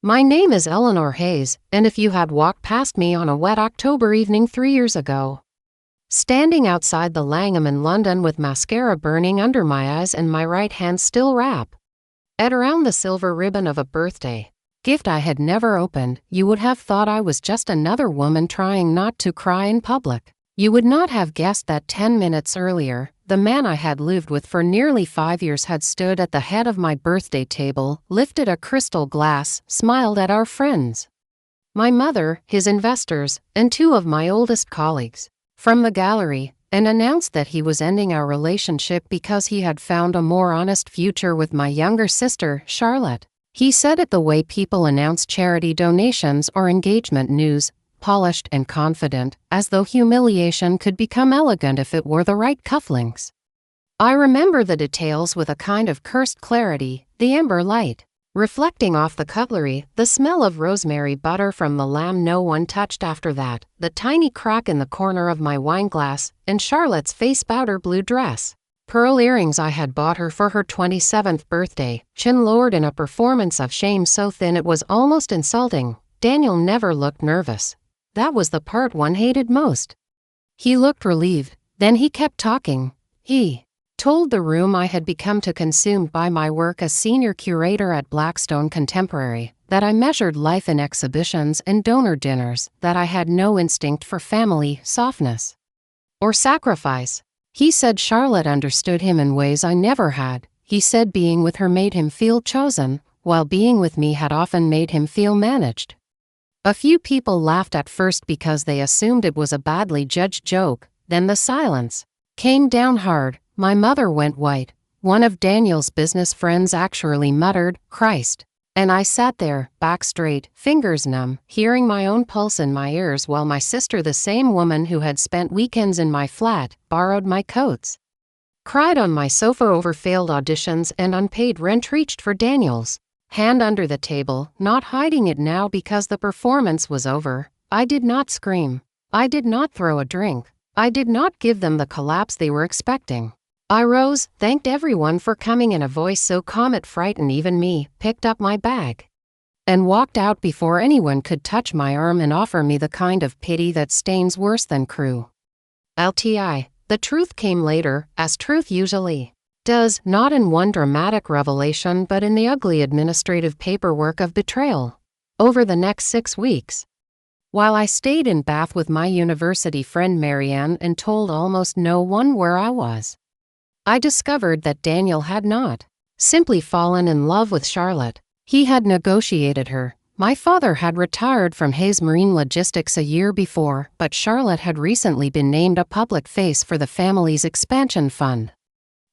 My name is Eleanor Hayes, and if you had walked past me on a wet October evening 3 years ago, standing outside the Langham in London with mascara burning under my eyes and my right hand still wrapped around the silver ribbon of a birthday gift I had never opened, you would have thought I was just another woman trying not to cry in public. You would not have guessed that 10 minutes earlier, the man I had lived with for nearly 5 years had stood at the head of my birthday table, lifted a crystal glass, smiled at our friends, my mother, his investors, and 2 of my oldest colleagues, from the gallery, and announced that he was ending our relationship because he had found a more honest future with my younger sister, Charlotte. He said it the way people announce charity donations or engagement news, polished and confident, as though humiliation could become elegant if it wore the right cufflinks. I remember the details with a kind of cursed clarity, the amber light reflecting off the cutlery, the smell of rosemary butter from the lamb no one touched after that, the tiny crack in the corner of my wineglass, and Charlotte's face-powder blue dress. Pearl earrings I had bought her for her 27th birthday, chin lowered in a performance of shame so thin it was almost insulting. Daniel never looked nervous. That was the part one hated most. He looked relieved, then he kept talking. He told the room I had become too consumed by my work as senior curator at Blackstone Contemporary, that I measured life in exhibitions and donor dinners, that I had no instinct for family, softness, or sacrifice. He said Charlotte understood him in ways I never had. He said being with her made him feel chosen, while being with me had often made him feel managed. A few people laughed at first because they assumed it was a badly judged joke, then the silence came down hard. My mother went white. One of Daniel's business friends actually muttered, "Christ." And I sat there, back straight, fingers numb, hearing my own pulse in my ears while my sister, the same woman who had spent weekends in my flat, borrowed my coats, cried on my sofa over failed auditions and unpaid rent, reached for Daniel's hand under the table, not hiding it now because the performance was over. I did not scream. I did not throw a drink. I did not give them the collapse they were expecting. I rose, thanked everyone for coming in a voice so calm it frightened even me, picked up my bag, and walked out before anyone could touch my arm and offer me the kind of pity that stains worse than cruelty. The truth came later, as truth usually does, not in one dramatic revelation but in the ugly administrative paperwork of betrayal. Over the next 6 weeks, while I stayed in Bath with my university friend Marianne and told almost no one where I was, I discovered that Daniel had not simply fallen in love with Charlotte. He had negotiated her. My father had retired from Hayes Marine Logistics a year before, but Charlotte had recently been named a public face for the family's expansion fund.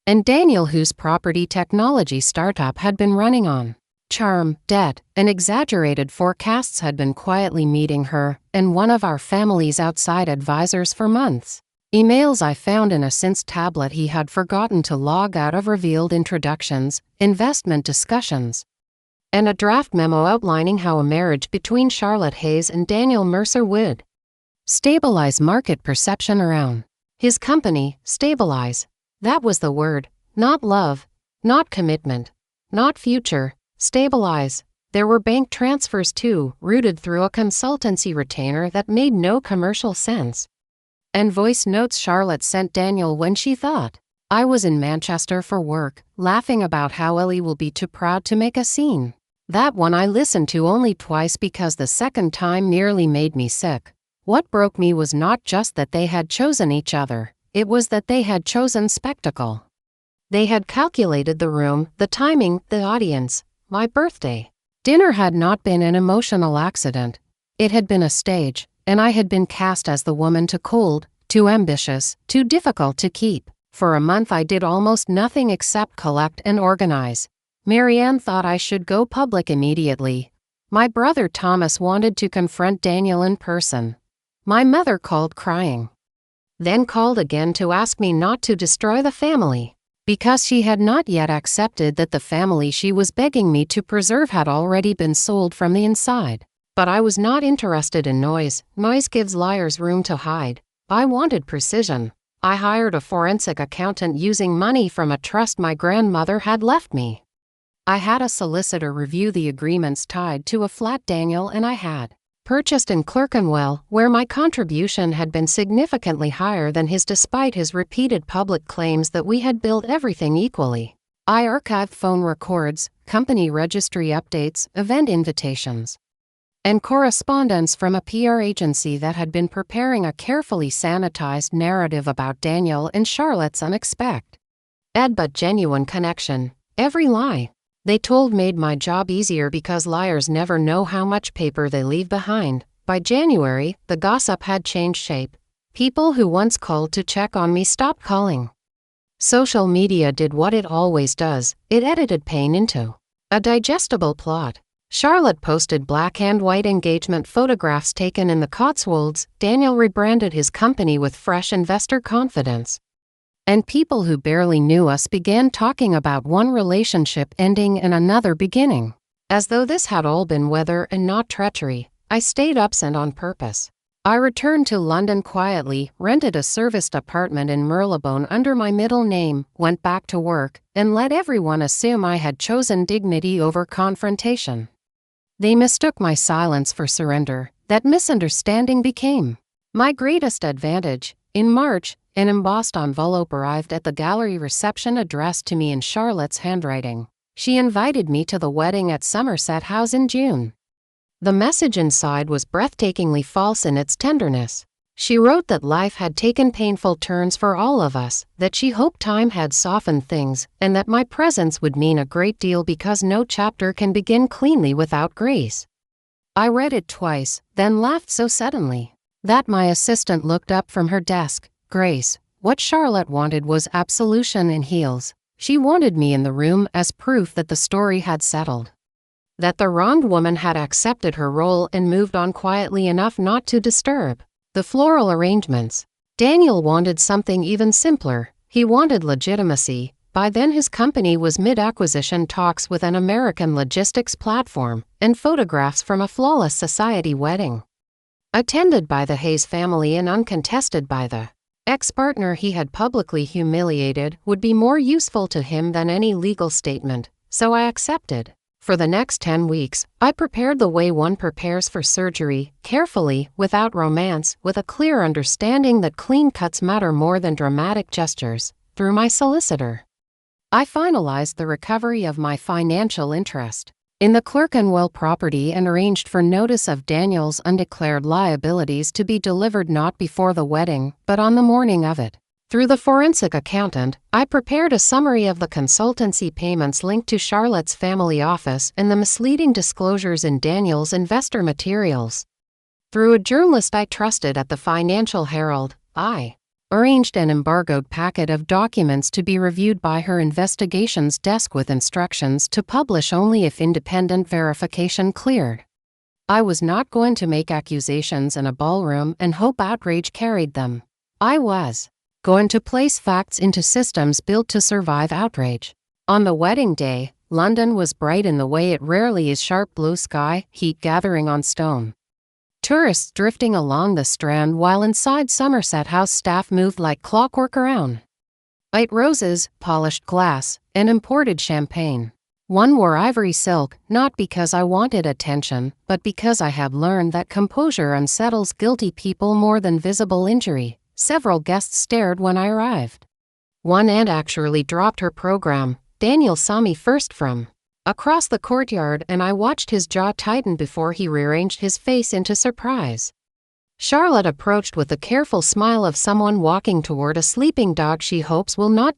And Daniel, whose property technology startup had been running on charm, debt, and exaggerated forecasts, had been quietly meeting her and one of our family's outside advisors for months. Emails I found in a synth tablet he had forgotten to log out of revealed introductions, investment discussions, and a draft memo outlining how a marriage between Charlotte Hayes and Daniel Mercer would stabilize market perception around his company. Stabilize. That was the word. Not love, not commitment, not future. Stabilize. There were bank transfers too, routed through a consultancy retainer that made no commercial sense, and voice notes Charlotte sent Daniel when she thought I was in Manchester for work, laughing about how Ellie will be too proud to make a scene. That one I listened to only twice because the second time nearly made me sick. What broke me was not just that they had chosen each other, it was that they had chosen spectacle. They had calculated the room, the timing, the audience. My birthday dinner had not been an emotional accident. It had been a stage, and I had been cast as the woman too cold, too ambitious, too difficult to keep. For a month I did almost nothing except collect and organize. Marianne thought I should go public immediately. My brother Thomas wanted to confront Daniel in person. My mother called crying, then called again to ask me not to destroy the family, because she had not yet accepted that the family she was begging me to preserve had already been sold from the inside. But I was not interested in noise. Noise gives liars room to hide. I wanted precision. I hired a forensic accountant using money from a trust my grandmother had left me. I had a solicitor review the agreements tied to a flat Daniel and I had purchased in Clerkenwell, where my contribution had been significantly higher than his despite his repeated public claims that we had billed everything equally. I archived phone records, company registry updates, event invitations, and correspondence from a PR agency that had been preparing a carefully sanitized narrative about Daniel and Charlotte's unexpected but genuine connection. Every lie they told made my job easier because liars never know how much paper they leave behind. By January, the gossip had changed shape. People who once called to check on me stopped calling. Social media did what it always does, it edited pain into a digestible plot. Charlotte posted black and white engagement photographs taken in the Cotswolds. Daniel rebranded his company with fresh investor confidence. And people who barely knew us began talking about one relationship ending and another beginning. As though this had all been weather and not treachery, I stayed absent on purpose. I returned to London quietly, rented a serviced apartment in Marylebone under my middle name, went back to work, and let everyone assume I had chosen dignity over confrontation. They mistook my silence for surrender. That misunderstanding became my greatest advantage. In March, an embossed envelope arrived at the gallery reception addressed to me in Charlotte's handwriting. She invited me to the wedding at Somerset House in June. The message inside was breathtakingly false in its tenderness. She wrote that life had taken painful turns for all of us, that she hoped time had softened things, and that my presence would mean a great deal because no chapter can begin cleanly without grace. I read it twice, then laughed so suddenly that my assistant looked up from her desk. Grace, what Charlotte wanted was absolution in heels. She wanted me in the room as proof that the story had settled, that the wronged woman had accepted her role and moved on quietly enough not to disturb the floral arrangements. Daniel wanted something even simpler. He wanted legitimacy. By then his company was mid-acquisition talks with an American logistics platform, and photographs from a flawless society wedding, attended by the Hayes family and uncontested by the ex-partner he had publicly humiliated, would be more useful to him than any legal statement, so I accepted. For the next 10 weeks, I prepared the way one prepares for surgery, carefully, without romance, with a clear understanding that clean cuts matter more than dramatic gestures. Through my solicitor, I finalized the recovery of my financial interest in the Clerkenwell property and arranged for notice of Daniel's undeclared liabilities to be delivered not before the wedding, but on the morning of it. Through the forensic accountant, I prepared a summary of the consultancy payments linked to Charlotte's family office and the misleading disclosures in Daniel's investor materials. Through a journalist I trusted at the Financial Herald, I arranged an embargoed packet of documents to be reviewed by her investigations desk with instructions to publish only if independent verification cleared. I was not going to make accusations in a ballroom and hope outrage carried them. I was going to place facts into systems built to survive outrage. On the wedding day, London was bright in the way it rarely is: sharp blue sky, heat gathering on stone, tourists drifting along the Strand, while inside Somerset House staff moved like clockwork around white roses, polished glass, and imported champagne. One wore ivory silk, not because I wanted attention, but because I have learned that composure unsettles guilty people more than visible injury. Several guests stared when I arrived. One aunt actually dropped her program. Daniel saw me first from across the courtyard, and I watched his jaw tighten before he rearranged his face into surprise. Charlotte approached with the careful smile of someone walking toward a sleeping dog she hopes will not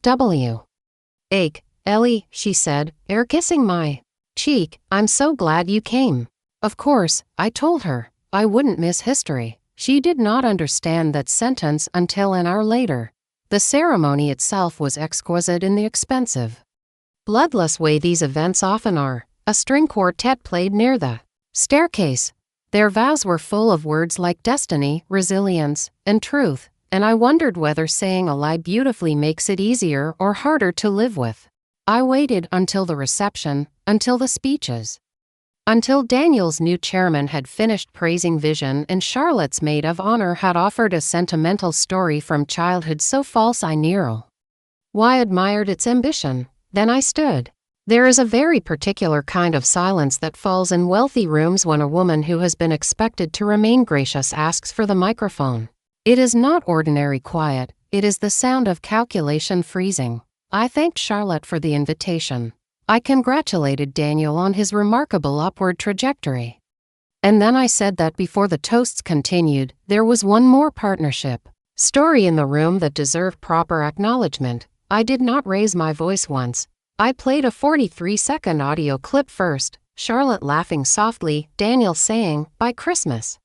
ache. Ellie, she said, kissing my cheek, I'm so glad you came. Of course, I told her I wouldn't miss history. She did not understand that sentence until an hour later. The ceremony itself was exquisite in the expensive, bloodless way these events often are. A string quartet played near the staircase. Their vows were full of words like destiny, resilience, and truth, and I wondered whether saying a lie beautifully makes it easier or harder to live with. I waited until the reception, until the speeches, until Daniel's new chairman had finished praising vision and Charlotte's maid of honor had offered a sentimental story from childhood so false I nearly admired its ambition. Then I stood There is a very particular kind of silence that falls in wealthy rooms when a woman who has been expected to remain gracious asks for the microphone. It is not ordinary quiet, it is the sound of calculation freezing. I thanked Charlotte for the invitation. I congratulated Daniel on his remarkable upward trajectory. And then I said that before the toasts continued, there was one more partnership story in the room that deserved proper acknowledgement. I did not raise my voice once. I played a 43-second audio clip first, Charlotte laughing softly, Daniel saying, "By Christmas,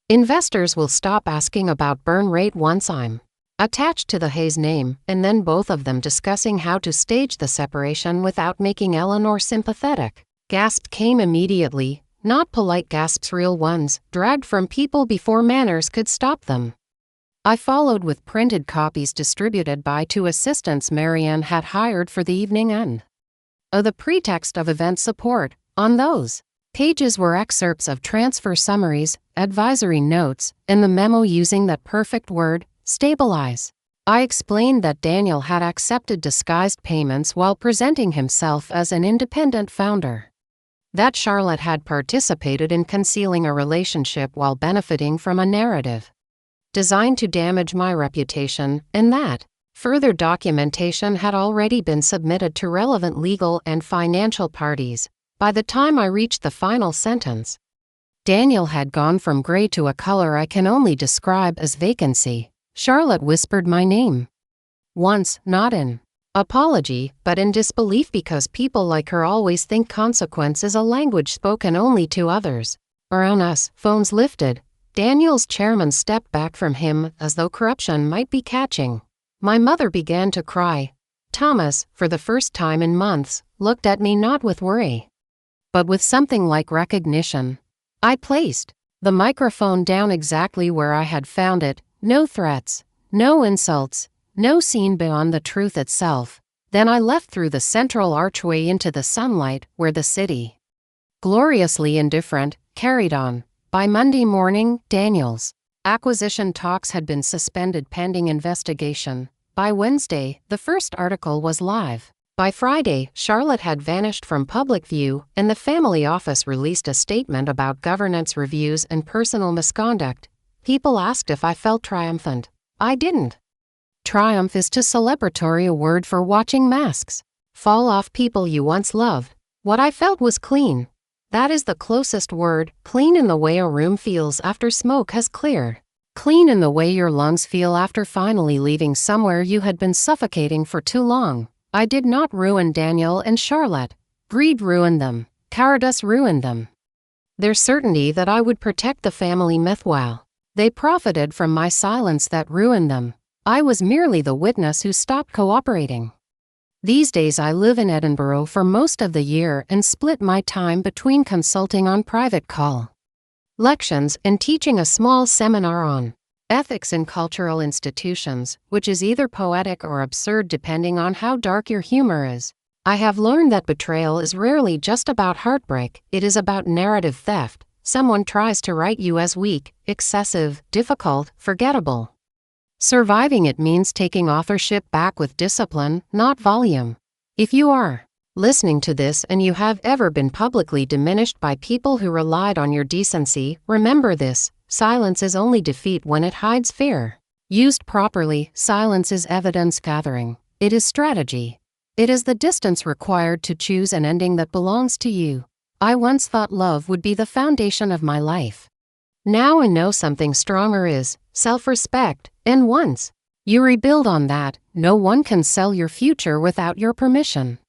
investors will stop asking about burn rate once I'm attached to the Hayes name," and then both of them discussing how to stage the separation without making Eleanor sympathetic. Gasps came immediately, not polite gasps, real ones, dragged from people before manners could stop them. I followed with printed copies distributed by two assistants Marianne had hired for the evening and the pretext of event support. On those pages were excerpts of transfer summaries, advisory notes, and the memo using that perfect word, stabilize. I explained that Daniel had accepted disguised payments while presenting himself as an independent founder. That Charlotte had participated in concealing a relationship while benefiting from a narrative designed to damage my reputation, and that further documentation had already been submitted to relevant legal and financial parties. By the time I reached the final sentence, Daniel had gone from gray to a color I can only describe as vacancy. Charlotte whispered my name. Once, not in apology, but in disbelief, because people like her always think consequence is a language spoken only to others. Around us, phones lifted. Daniel's chairman stepped back from him as though corruption might be catching. My mother began to cry. Thomas, for the first time in months, looked at me not with worry, but with something like recognition. I placed the microphone down exactly where I had found it, no threats, no insults, no scene beyond the truth itself. Then I left through the central archway into the sunlight, where the city, gloriously indifferent, carried on. By Monday morning, Daniel's acquisition talks had been suspended pending investigation. By Wednesday, the first article was live. By Friday, Charlotte had vanished from public view, and the family office released a statement about governance reviews and personal misconduct. People asked if I felt triumphant. I didn't. Triumph is to celebratory a word for watching masks fall off people you once loved. What I felt was clean. That is the closest word, clean in the way a room feels after smoke has cleared. Clean in the way your lungs feel after finally leaving somewhere you had been suffocating for too long. I did not ruin Daniel and Charlotte. Greed ruined them. Cowardice ruined them. Their certainty that I would protect the family myth while they profited from my silence that ruined them. I was merely the witness who stopped cooperating. These days I live in Edinburgh for most of the year and split my time between consulting on private call lections and teaching a small seminar on ethics in cultural institutions, which is either poetic or absurd depending on how dark your humor is. I have learned that betrayal is rarely just about heartbreak, it is about narrative theft. Someone tries to write you as weak, excessive, difficult, forgettable. Surviving it means taking authorship back with discipline, not volume. If you are listening to this and you have ever been publicly diminished by people who relied on your decency, remember this: silence is only defeat when it hides fear. Used properly, silence is evidence gathering. It is strategy. It is the distance required to choose an ending that belongs to you. I once thought love would be the foundation of my life. Now I know something stronger is self-respect, and once you rebuild on that, no one can sell your future without your permission.